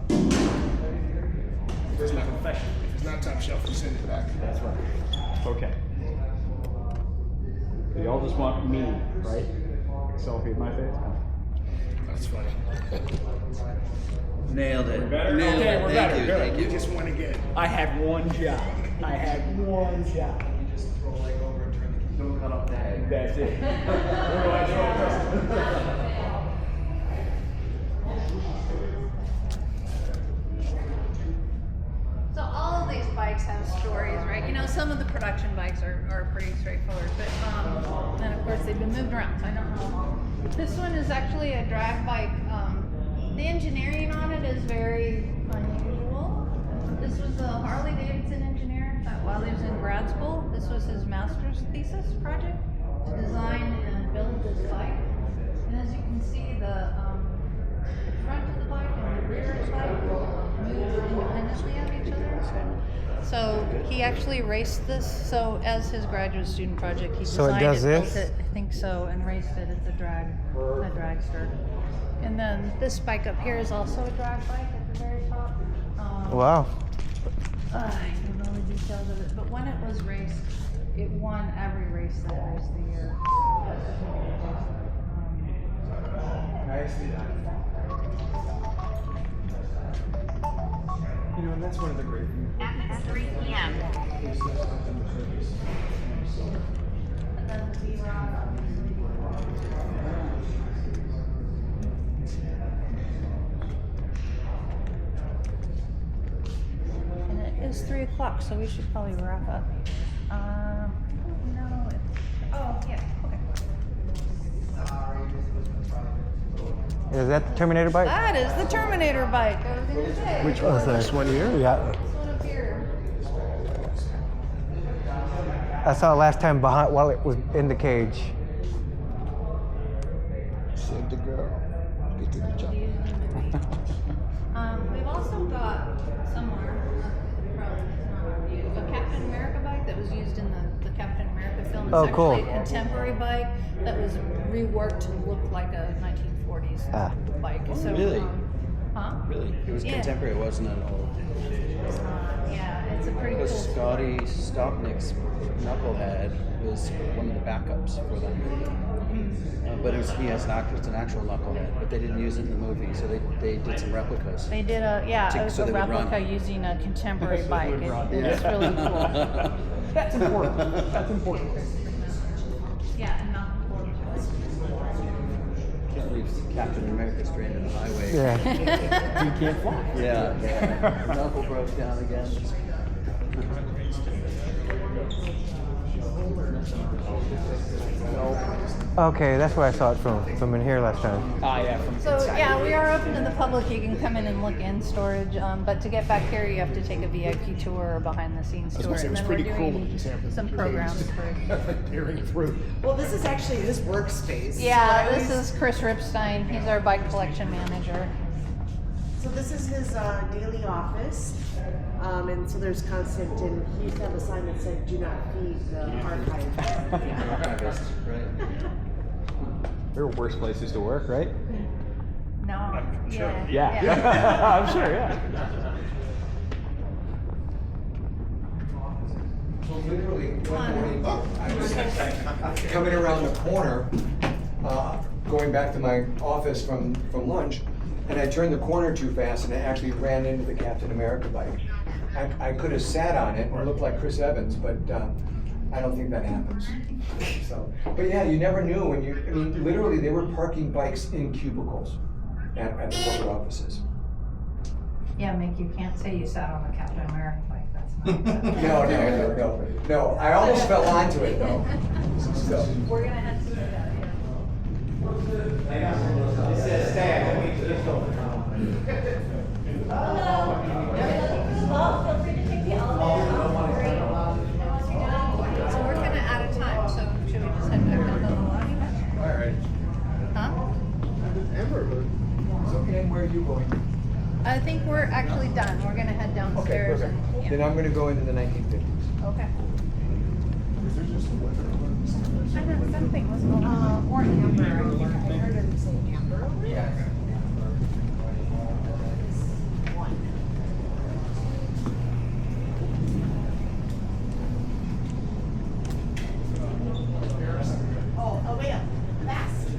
If it's not professional. If it's not top shelf, you send it back. That's right. Okay. They all just want me, right? Selfie of my face. That's funny. Nailed it. better? Nailed Okay, it. we're Thank better. you. Good. Thank You you. just won again. I had one job. I had one job. Just throw like over and turn the don't cut off the head. That's it. Where do I go? So all of these bikes have stories, right? You know, some of the production bikes are pretty straightforward, but and of course they've been moved around, so I don't know them all. This one is actually a drag bike. The engineering on it is very unusual. This was a Harley Davidson engineer that while he was in grad school, this was his master's thesis project to design and build this bike. And as you can see, the front of the bike and the rear of the bike move independently of each other. So he actually raced this. So as his graduate student project, he So it designed does it, this? built it, I think so, and raced it. It's a dragster. And then this bike up here is also a drag bike at the very top. Wow. I don't know the details of it, but when it was raced, it won every race that raced the year. You know, that's one of the great things. At 3 p.m. And then the V-Rod, obviously. And it is 3 o'clock, so we should probably wrap up. No, it's, oh, yeah, okay. Is that the Terminator bike? That is the Terminator bike, I was gonna say. Which one's that? This one here? Yeah. This one up here. I saw it last time behind while it was in the cage. Save the girl. Get to the job. We've also got somewhere, probably it's not on view, a Captain America bike that was used in the Captain America film. It's Oh, cool. actually a contemporary bike that was reworked to look like a 1940s Ah. bike. So, Really? Huh? Really? It was Yeah. contemporary, it wasn't an old. Yeah, it's a pretty cool Because story. Scotty Stopnick's Knucklehead was one of the backups for them. But it's an actual Knucklehead, but they didn't use it in the movie, so they did some replicas. They did a So they would replica run. using a contemporary So they bike. would run. It's really cool. That's important. That's important. Yeah, and not Can't leave Captain America stranded on the highway. Yeah. You can't fly. Yeah. Knuckle broke down again. Okay, that's where I saw it from in here last time. Yeah, from So yeah, we are open to the public. You can come in and look in storage, but to get back here, you have to take a VIP tour or behind the scenes I was tour. gonna say, it was and pretty then cool we're looking doing sample. some programs for. Tearing it through. Well, this is actually his workspace. Yeah, So I this always- is Chris Ripstein. He's our bike collection manager. So this is his daily office, and so there's constant, and he used to have a sign that said, "Do not feed the archive." Archivist, right? There are worse places to work, right? No. Yeah. Yeah. I'm sure, yeah. So literally, one morning, I was coming around the corner, going back to my office from lunch, and I turned the corner too fast, and I actually ran into the Captain America bike. I could have sat on it or looked like Chris Evans, but I don't think that happens. So, but yeah, you never knew when I mean, literally, they were parking bikes in cubicles at the corporate offices. Yeah, Mick, you can't say you sat on a Captain America bike. That's not. No. I almost fell onto it though. So. We're gonna have to do that. Feel free to take the elevator. So we're kind of out of time. So should we just head back down to the lobby? All right. Huh? So, and where are you going? I think we're actually done. We're gonna head downstairs. Okay, perfect. and, Then I'm gonna go into the 1950s. Okay. I know something was going on. Or amber, I think I heard him say amber. Yeah. One. Oh, wait up, fast. I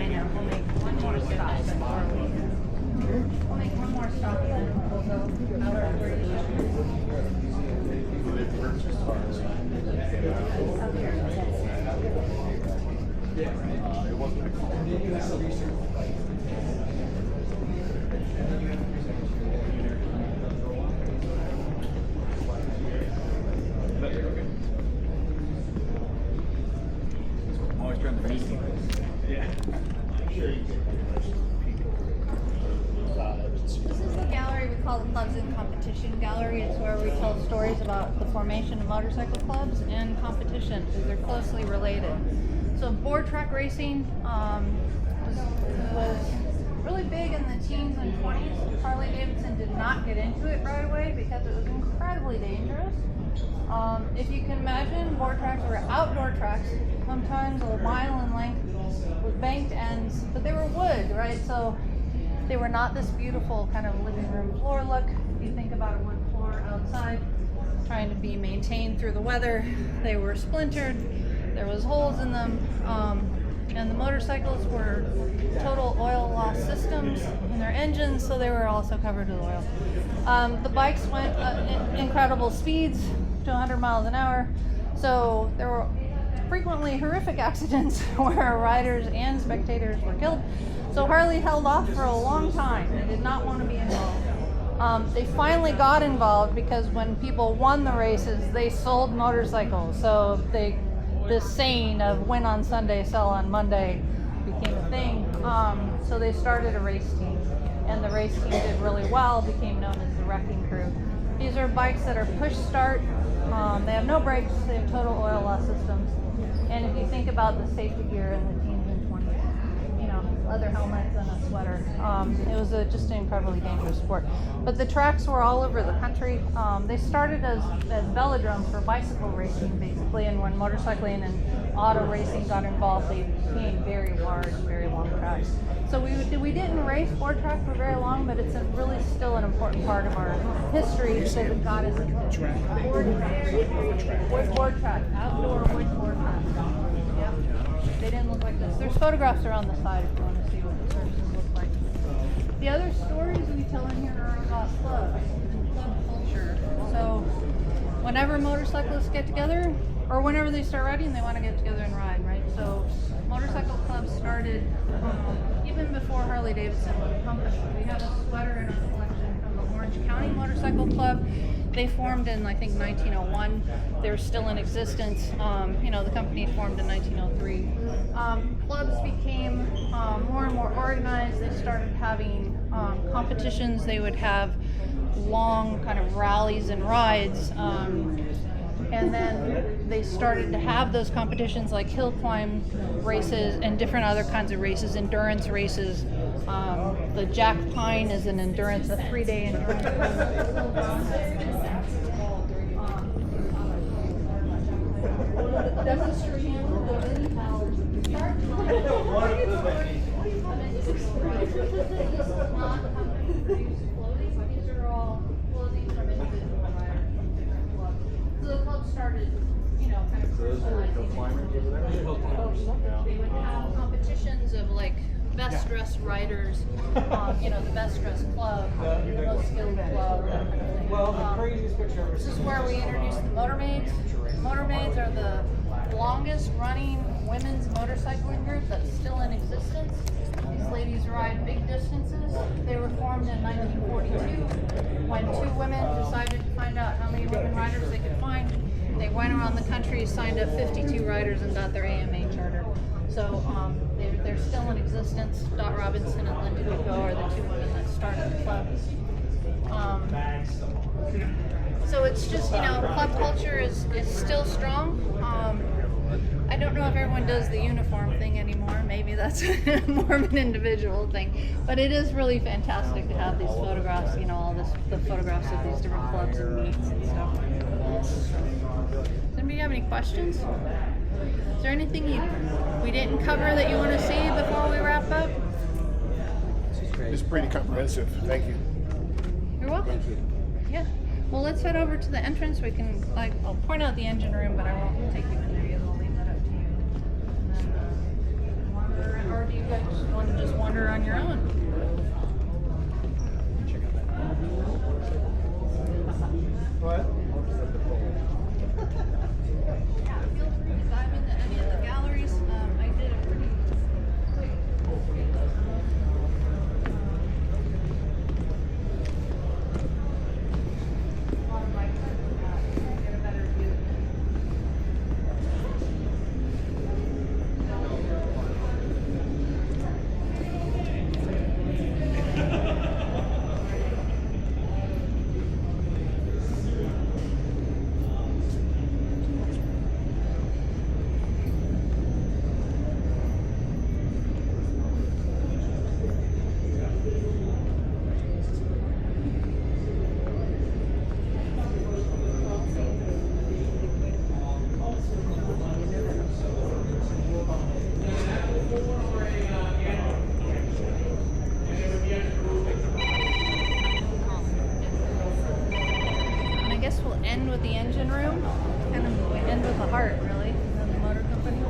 know. We'll make one more stop before we. We'll make one more stop and then we'll go out of where I'm always trying to beat you. Yeah. This is the gallery we call the Clubs in Competition Gallery. It's where we tell stories about the formation of motorcycle clubs and competition because they're closely related. So board track racing was really big in the teens and 20s. Harley Davidson did not get into it right away because it was incredibly dangerous. If you can imagine, board tracks were outdoor tracks, sometimes a mile in length with banked ends, but they were wood, right? So they were not this beautiful kind of living room floor look. If you think about a wood floor outside, trying to be maintained through the weather, they were splintered, there was holes in them, and the motorcycles were total oil loss systems in their engines, so they were also covered with oil. The bikes went incredible speeds, to 100 miles an hour, so there were frequently horrific accidents where riders and spectators were killed. So Harley held off for a long time. They did not want to be involved. They finally got involved because when people won the races, they sold motorcycles. So this saying of win on Sunday, sell on Monday became a thing. So they started a race team, and the race team did really well, became known as the Wrecking Crew. These are bikes that are push start. They have no brakes. They have total oil loss systems. And if you think about the safety gear in the teens and 20s, you know, leather helmets and a sweater. It was just an incredibly dangerous sport. But the tracks were all over the country. They started as velodromes for bicycle racing, basically, and when motorcycling and auto racing got involved, they became very large, very long tracks. So we didn't race board track for very long, but it's really still an important part of our history because it got us into board track, outdoor wood board track. Yeah. They didn't look like this. There's photographs around the side if you want to see what the surfaces look like. The other stories we tell in here are about clubs and club culture. So whenever motorcyclists get together, or whenever they start riding, they want to get together and ride, right? So motorcycle clubs started even before Harley Davidson was a company. We have a sweater in our collection from the Orange County Motorcycle Club. They formed in, I think, 1901. They're still in existence. The company formed in 1903. Clubs became more and more organized. They started having competitions. They would have long kind of rallies and rides. And then they started to have those competitions like hill climb races and different other kinds of races, endurance races. The Jack Pine is an endurance, a 3-day endurance race. These are all clothing from individual riders. So the club started, kind of personalizing it. They would have competitions of like best dressed riders, the best dressed club, the most skilled club, that kind of thing. Well, the craziest picture I've ever This is seen. where we introduced the motormaids. Motormaids are the longest running women's motorcycling group that's still in existence. These ladies ride big distances. They were formed in 1942 when 2 women decided to find out how many women riders they could find. They went around the country, signed up 52 riders, and got their AMA charter. So they're still in existence. Dot Robinson and Linda Dugo are the 2 women that started the club. So it's just, club culture is still strong. I don't know if everyone does the uniform thing anymore. Maybe that's more of an individual thing. But it is really fantastic to have these photographs, the photographs of these different clubs and meets and stuff. Does anybody have any questions? Is there anything we didn't cover that you want to see before we wrap up? It's pretty comprehensive. Thank you. You're welcome. Thank you. Yeah. Well, let's head over to the entrance. We can, I'll point out the engine room, but I won't take you in there yet. I'll leave that up to you. And then, wander around, or do you guys want to just wander on your own? What? Yeah, feel free to dive into any of the galleries. I did a pretty quick. A lot of bikes to get a better view. And I guess we'll end with the engine room, and we end with the heart, really, and the motor company.